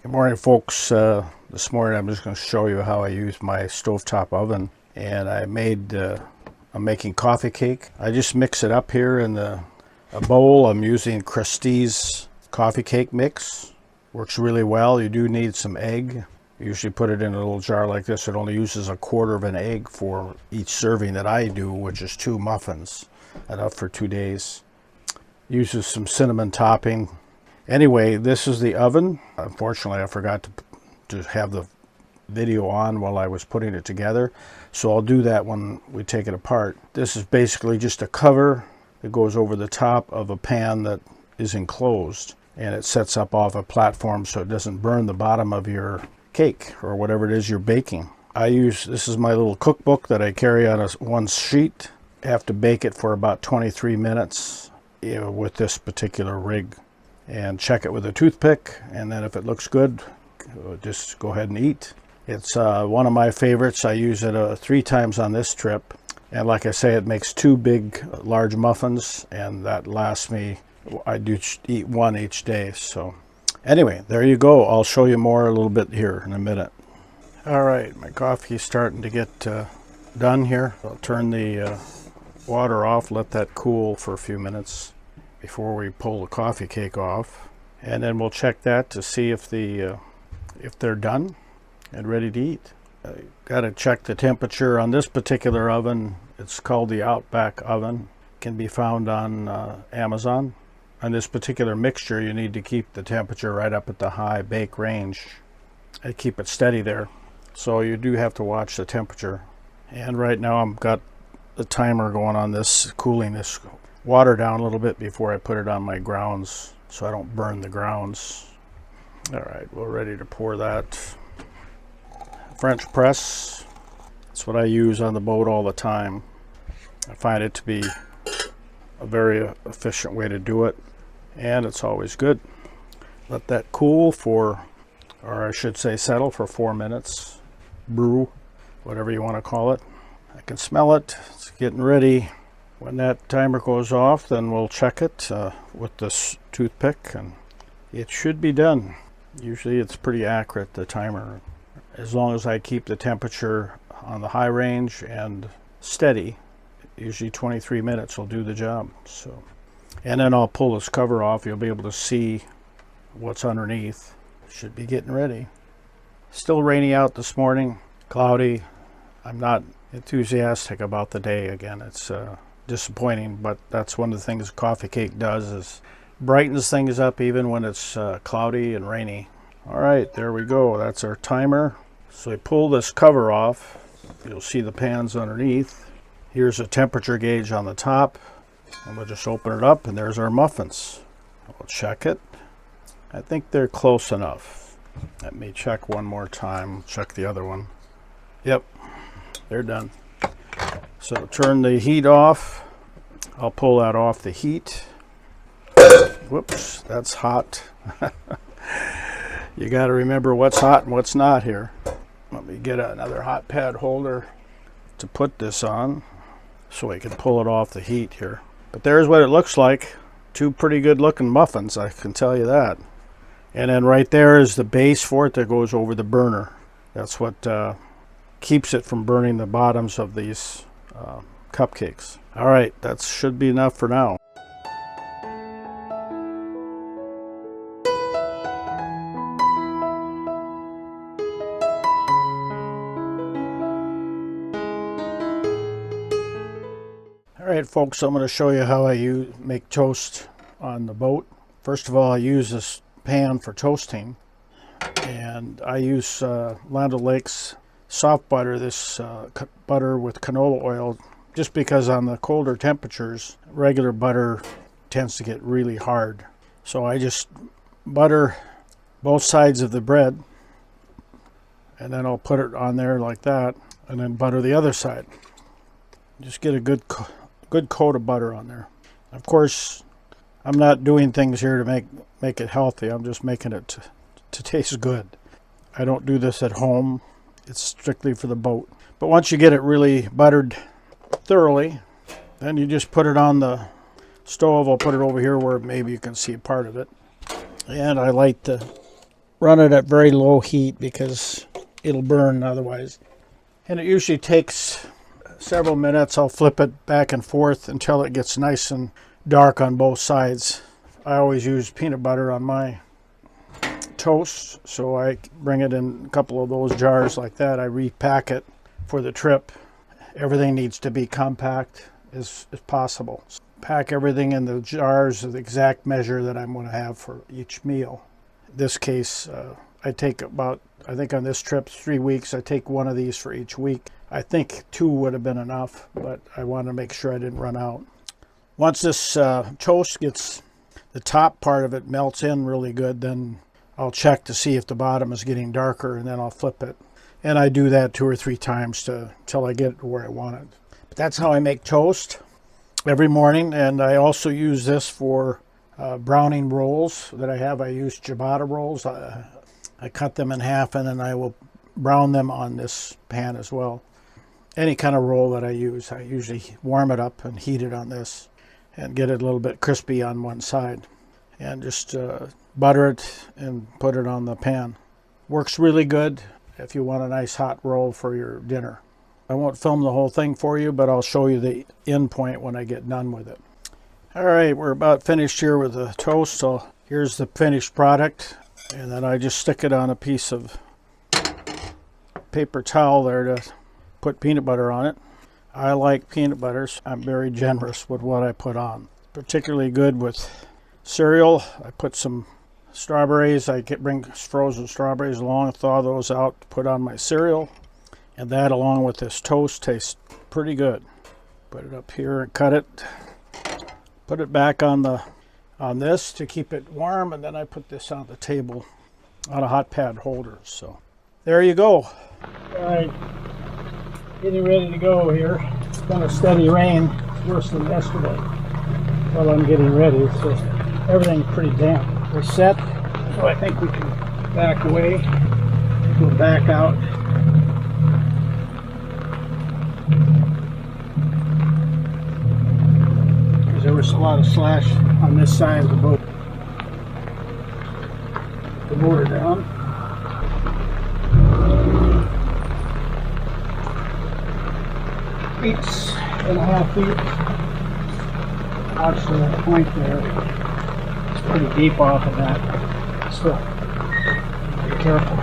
Good morning, folks. This morning I'm just going to show you how I use my stovetop oven. And I'm making coffee cake. I just mix it up here in a bowl. I'm using Christie's coffee cake mix. Works really well. You do need some egg. I usually put it in a little jar like this. It only uses 1/4 of an egg for each serving that I do, which is 2 muffins. Enough for 2 days. Uses some cinnamon topping. Anyway, this is the oven. Unfortunately, I forgot to have the video on while I was putting it together, so I'll do that when we take it apart. This is basically just a cover that goes over the top of a pan that is enclosed, and it sets up off a platform so it doesn't burn the bottom of your cake or whatever it is you're baking. This is my little cookbook that I carry on one sheet. I have to bake it for about 23 minutes with this particular rig. And check it with a toothpick, and then if it looks good, just go ahead and eat. It's one of my favorites. I use it 3 times on this trip, and like I say, it makes 2 big large muffins, and that lasts me. I do eat 1 each day. So anyway, there you go. I'll show you more a little bit here in a minute. All right, my coffee is starting to get done here. I'll turn the water off, let that cool for a few minutes before we pull the coffee cake off, and then we'll check that to see if they're done and ready to eat. Got to check the temperature on this particular oven. It's called the Outback oven. Can be found on Amazon. On this particular mixture, you need to keep the temperature right up at the high bake range and keep it steady there. So you do have to watch the temperature. And right now I've got the timer going on this, cooling this water down a little bit before I put it on my grounds so I don't burn the grounds. All right, we're ready to pour that. French press, that's what I use on the boat all the time. I find it to be a very efficient way to do it, and it's always good. Let that cool for, or I should say settle for 4 minutes. Brew, whatever you want to call it. I can smell it, it's getting ready. When that timer goes off, then we'll check it with this toothpick, and it should be done. Usually it's pretty accurate, the timer. As long as I keep the temperature on the high range and steady, usually 23 minutes will do the job. So, and then I'll pull this cover off. You'll be able to see what's underneath. Should be getting ready. Still rainy out this morning, cloudy. I'm not enthusiastic about the day again. It's disappointing, but that's one of the things coffee cake does, is brightens things up even when it's cloudy and rainy. All right, there we go. That's our timer. So I pull this cover off. You'll see the pans underneath. Here's a temperature gauge on the top, and we'll just open it up, and there's our muffins. We'll check it. I think they're close enough. Let me check one more time. Check the other one. Yep, they're done. So turn the heat off. I'll pull that off the heat. Whoops, that's hot. You got to remember what's hot and what's not here. Let me get another hot pad holder to put this on so I can pull it off the heat here. But there's what it looks like. 2 pretty good looking muffins, I can tell you that. And then right there is the base for it that goes over the burner. That's what keeps it from burning the bottoms of these cupcakes. All right, that should be enough for now. All right, folks, I'm going to show you how I make toast on the boat. First of all, I use this pan for toasting, and I use Land O'Lakes soft butter, this butter with canola oil, just because on the colder temperatures, regular butter tends to get really hard. So I just butter both sides of the bread, and then I'll put it on there like that, and then butter the other side. Just get a good coat of butter on there. Of course, I'm not doing things here to make it healthy. I'm just making it to taste good. I don't do this at home. It's strictly for the boat. But once you get it really buttered thoroughly, then you just put it on the stove. I'll put it over here where maybe you can see a part of it. And I light the run it at very low heat because it'll burn otherwise. And it usually takes several minutes. I'll flip it back and forth until it gets nice and dark on both sides. I always use peanut butter on my toast, so I bring it in a couple of those jars like that. I repack it for the trip. Everything needs to be compact as possible. So pack everything in the jars of the exact measure that I'm going to have for each meal. In this case, I take about, I think on this trip, 3 weeks, I take one of these for each week. I think 2 would have been enough, but I wanted to make sure I didn't run out. Once this toast gets, the top part of it melts in really good, then I'll check to see if the bottom is getting darker, and then I'll flip it. And I do that 2 or 3 times till I get it where I want it. But that's how I make toast every morning. And I also use this for browning rolls that I have. I use ciabatta rolls. I cut them in half, and then I will brown them on this pan as well. Any kind of roll that I usually warm it up and heat it on this and get it a little bit crispy on one side. And just butter it and put it on the pan. Works really good if you want a nice hot roll for your dinner. I won't film the whole thing for you, but I'll show you the end point when I get done with it. All right, we're about finished here with the toast. So here's the finished product, and then I just stick it on a piece of paper towel there to put peanut butter on it. I like peanut butters. I'm very generous with what I put on. Particularly good with cereal. I put some strawberries. I bring frozen strawberries along, thaw those out, put on my cereal, and that along with this toast tastes pretty good. Put it up here and cut it. Put it back on this to keep it warm, and then I put this on the table on a hot pad holder. So there you go. All right, getting ready to go here. It's been a steady rain, worse than yesterday. While I'm getting ready, so everything's pretty damp. We're set, so I think we can back away, go back out. Because there was a lot of slash on this side of the boat. The motor down. 8.5 feet. Watch the point there. It's pretty deep off of that. Still, be careful.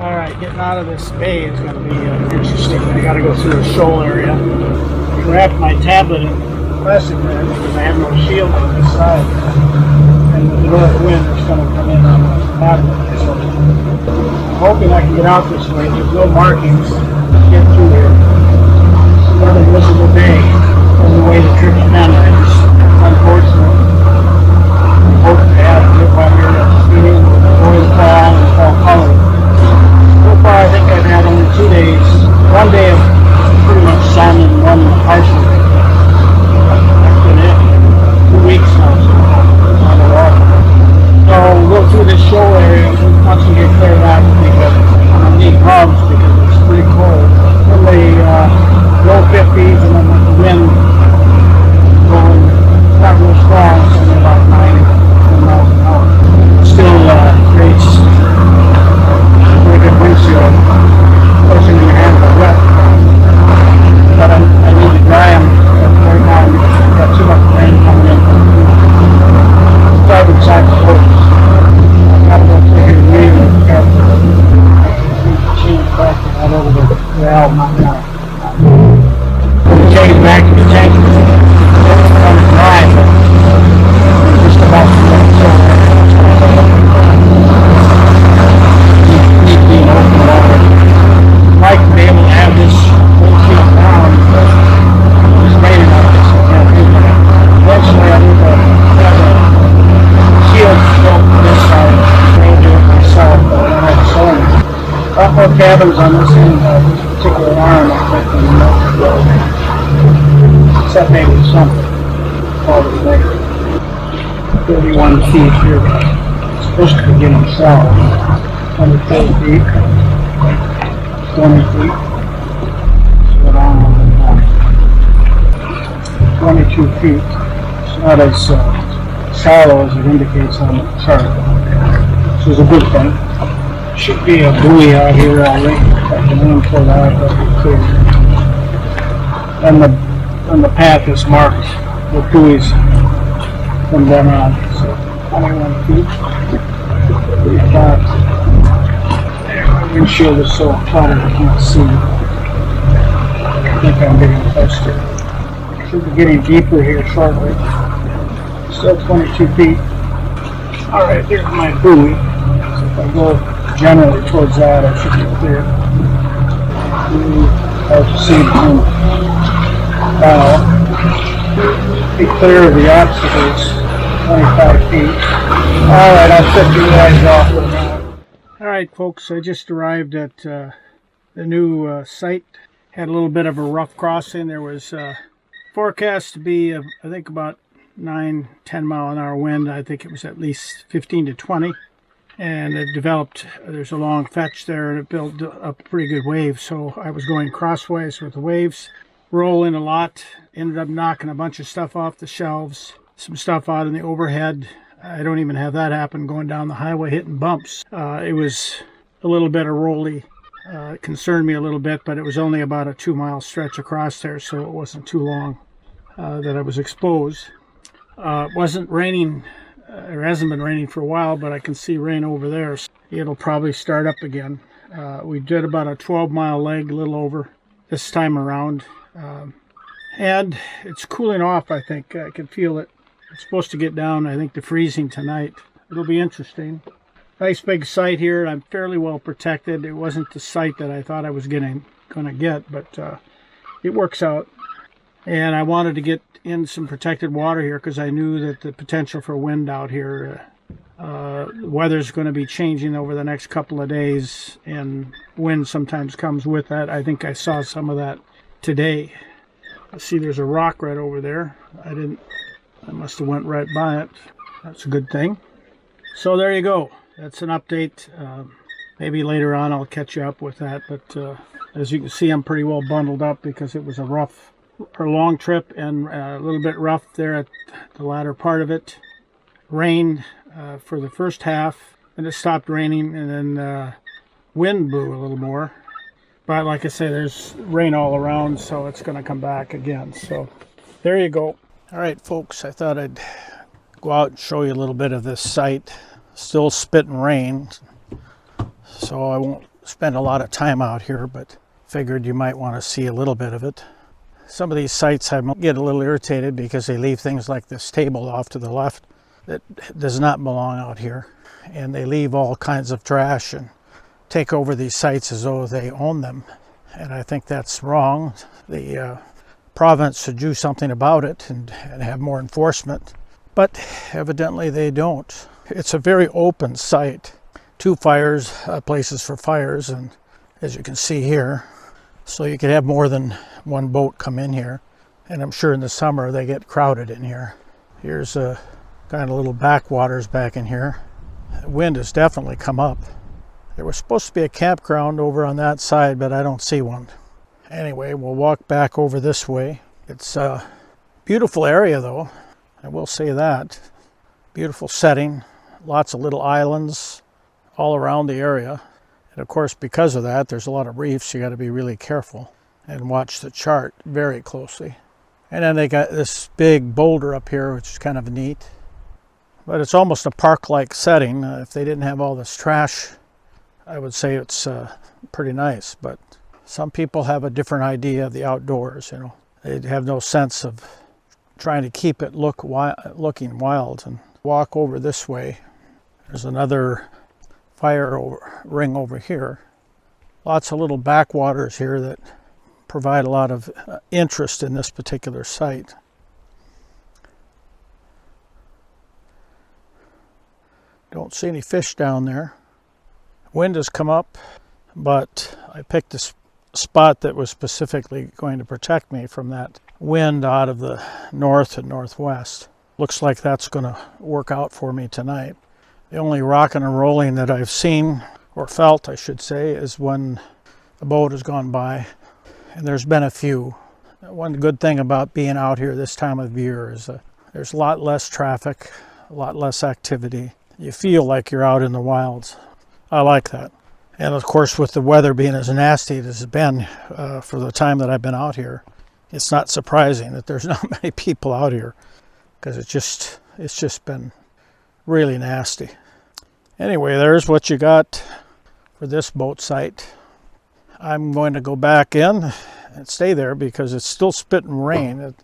Alright, getting out of this bay is going to be interesting. I got to go through a shoal area. I wrapped my tablet in plastic bag because I have no shield on this side. And with the north wind, it's going to come in on the tablet. So I'm hoping I can get out this way. There's no markings to get through here. Another miserable day on the way the trip's been. Unfortunately, I'm hoping to have a trip out here that's skiing, enjoy the fall and fall color. So far, I think I've had only 2 days. 1 day of pretty much sun and 1 partial day. That's been it. 2 weeks now, so on the water. So we'll go through this shoal area. Once we get cleared out, I think I need gloves because it's pretty cold. When they low 50s, and then with the wind blowing, not real strong, it's only about 9 miles an hour. Still creates pretty good windshield. Of course, in your hands are wet, but I need to dry them right now because I've got too much rain coming in from the starboard side of the boat. I've got to go take it away and be careful. Change back to that over the rail, not now. Take it back to the tank. It's kind of dry, but just about to let it go. Need being open water. I'd like to be able to have this whole sheet down, but it's raining out this, so I can't do that. Eventually, I need to have a shield built to this side. I'll do it myself, but I don't have a cylinder. A lot more cabins on this end, this particular arm, I think, than the other. Except maybe something. Probably later. 31 feet here. It's supposed to be getting south. 24 feet. 20 feet. So down on the 22 feet. It's not as shallow as it indicates on the chart, which is a good thing. Should be a buoy out here already. I can aim for that, but be clear. And the path is marked with buoys from then on. So 21 feet. Pretty flat. My windshield is so cluttered I can't see. I think I'm getting close to it. Should be getting deeper here shortly. Still 22 feet. Alright, here's my buoy. So if I go generally towards that, I should be clear. Hard to see between be clear of the obstacles. 25 feet. Alright, I'll set you guys off for now. Alright folks, I just arrived at the new site. Had a little bit of a rough crossing. There was forecast to be, I think, about 9-10 mile an hour wind. I think it was at least 15 to 20. And it developed, there's a long fetch there, and it built up a pretty good wave. So I was going crossways with the waves, rolling a lot, ended up knocking a bunch of stuff off the shelves, some stuff out in the overhead. I don't even have that happen going down the highway hitting bumps. It was a little bit of rolly. It concerned me a little bit, but it was only about a 2-mile stretch across there, so it wasn't too long that I was exposed. It wasn't raining. It hasn't been raining for a while, but I can see rain over there. So it'll probably start up again. We did about a 12-mile leg, a little over this time around. And it's cooling off, I think. I can feel it. It's supposed to get down, I think, to freezing tonight. It'll be interesting. Nice big site here. I'm fairly well protected. It wasn't the site that I thought I was going to get, but it works out. And I wanted to get in some protected water here because I knew that the potential for wind out here, the weather's going to be changing over the next couple of days, and wind sometimes comes with that. I think I saw some of that today. I see there's a rock right over there. I must have went right by it. That's a good thing. So there you go. That's an update. Maybe later on I'll catch you up with that, but as you can see, I'm pretty well bundled up because it was a rough or long trip and a little bit rough there at the latter part of it. Rain for the first half, and it stopped raining, and then wind blew a little more. But like I say, there's rain all around, so it's going to come back again. So there you go. All right, folks, I thought I'd go out and show you a little bit of this site. Still spitting rain, so I won't spend a lot of time out here, but figured you might want to see a little bit of it. Some of these sites I get a little irritated because they leave things like this table off to the left that does not belong out here, and they leave all kinds of trash and take over these sites as though they own them, and I think that's wrong. The province should do something about it and have more enforcement, but evidently they don't. It's a very open site. 2 fires, places for fires, and as you can see here, so you could have more than one boat come in here, and I'm sure in the summer they get crowded in here. Here's a kind of little backwaters back in here. The wind has definitely come up. There was supposed to be a campground over on that side, but I don't see one. Anyway, we'll walk back over this way. It's a beautiful area though, I will say that. Beautiful setting, lots of little islands all around the area. And of course, because of that, there's a lot of reefs. You got to be really careful and watch the chart very closely. And then they got this big boulder up here, which is kind of neat. But it's almost a park-like setting. If they didn't have all this trash, I would say it's pretty nice. But some people have a different idea of the outdoors, you know. They have no sense of trying to keep it looking wild. And walk over this way. There's another ring over here. Lots of little backwaters here that provide a lot of interest in this particular site. Don't see any fish down there. Wind has come up, but I picked a spot that was specifically going to protect me from that wind out of the north and northwest. Looks like that's going to work out for me tonight. The only rocking and rolling that I've seen, or felt I should say, is when a boat has gone by, and there's been a few. One good thing about being out here this time of year is there's a lot less traffic, a lot less activity. You feel like you're out in the wilds. I like that. And of course, with the weather being as nasty as it's been for the time that I've been out here, it's not surprising that there's not many people out here, because it's just been really nasty. Anyway, there's what you got for this boat site. I'm going to go back in and stay there because it's still spitting rain.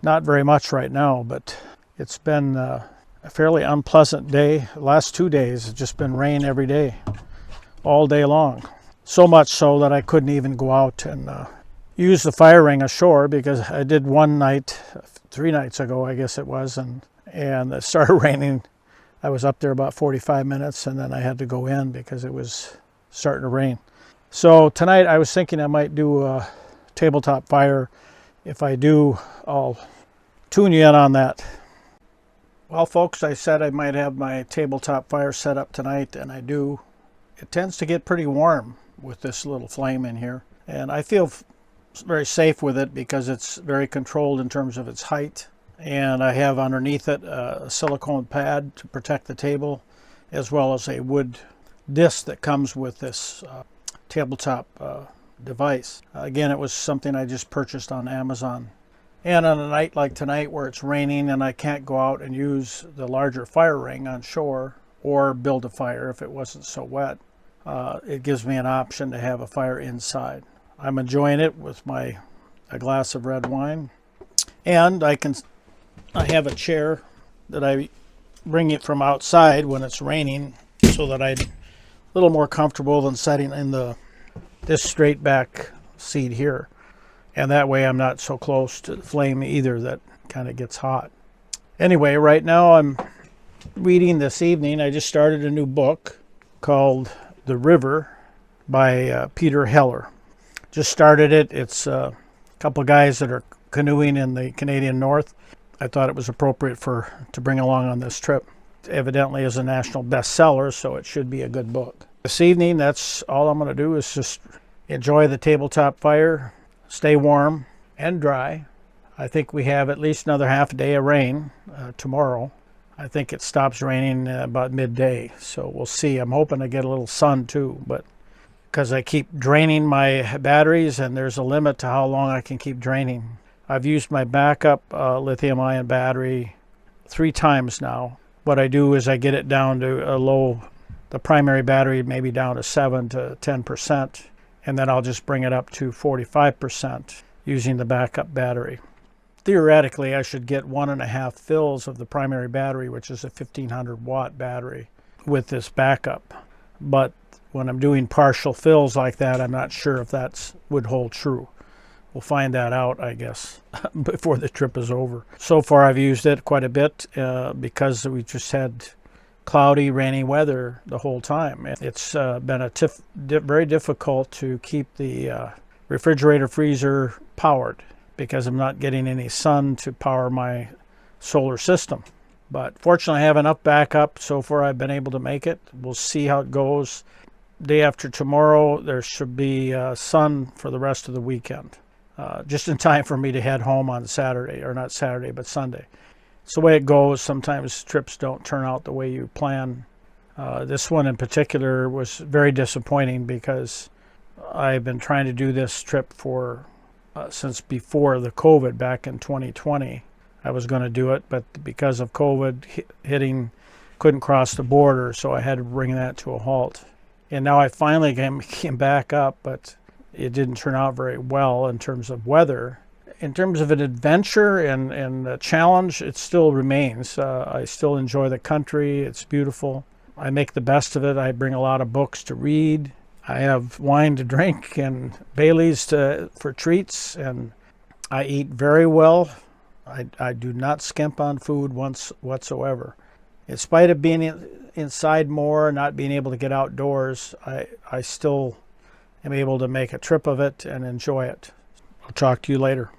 Not very much right now, but it's been a fairly unpleasant day. The last 2 days it's just been rain every day, all day long. So much so that I couldn't even go out and use the fire ring ashore, because I did one night, 3 nights ago I guess it was, and it started raining. I was up there about 45 minutes and then I had to go in because it was starting to rain. So tonight I was thinking I might do a tabletop fire. If I do, I'll tune you in on that. Well, folks, I said I might have my tabletop fire set up tonight, and I do. It tends to get pretty warm with this little flame in here, and I feel very safe with it because it's very controlled in terms of its height. And I have underneath it a silicone pad to protect the table, as well as a wood disc that comes with this tabletop device. Again, it was something I just purchased on Amazon. And on a night like tonight where it's raining and I can't go out and use the larger fire ring on shore or build a fire if it wasn't so wet, it gives me an option to have a fire inside. I'm enjoying it with a glass of red wine, and I have a chair that I bring it from outside when it's raining, so that I'm a little more comfortable than sitting in this straight back seat here. And that way I'm not so close to the flame either that kind of gets hot. Anyway, right now I'm reading this evening. I just started a new book called The River by Peter Heller. Just started it. It's a couple of guys that are canoeing in the Canadian North. I thought it was appropriate to bring along on this trip. It evidently is a national bestseller, so it should be a good book. This evening, that's all I'm going to do, is just enjoy the tabletop fire, stay warm and dry. I think we have at least another half a day of rain tomorrow. I think it stops raining about midday, so we'll see. I'm hoping to get a little sun too, but because I keep draining my batteries, and there's a limit to how long I can keep draining. I've used my backup lithium-ion battery 3 times now. What I do is I get it down to a low, the primary battery maybe down to 7 to 10%, and then I'll just bring it up to 45% using the backup battery. Theoretically, I should get 1.5 fills of the primary battery, which is a 1500 watt battery, with this backup. But when I'm doing partial fills like that, I'm not sure if that would hold true. We'll find that out, I guess, before the trip is over. So far, I've used it quite a bit because we just had cloudy, rainy weather the whole time. It's been very difficult to keep the refrigerator freezer powered because I'm not getting any sun to power my solar system. But fortunately, I have enough backup. So far, I've been able to make it. We'll see how it goes. Day after tomorrow, there should be sun for the rest of the weekend. Just in time for me to head home on Saturday, or not Saturday, but Sunday. It's the way it goes. Sometimes trips don't turn out the way you plan. This one in particular was very disappointing because I've been trying to do this trip since before the COVID back in 2020. I was going to do it, but because of COVID hitting, couldn't cross the border, so I had to bring that to a halt. And now I finally came back up, but it didn't turn out very well in terms of weather. In terms of an adventure and a challenge, it still remains. I still enjoy the country. It's beautiful. I make the best of it. I bring a lot of books to read. I have wine to drink and Baileys for treats, and I eat very well. I do not skimp on food whatsoever. In spite of being inside more, not being able to get outdoors, I still am able to make a trip of it and enjoy it. I'll talk to you later.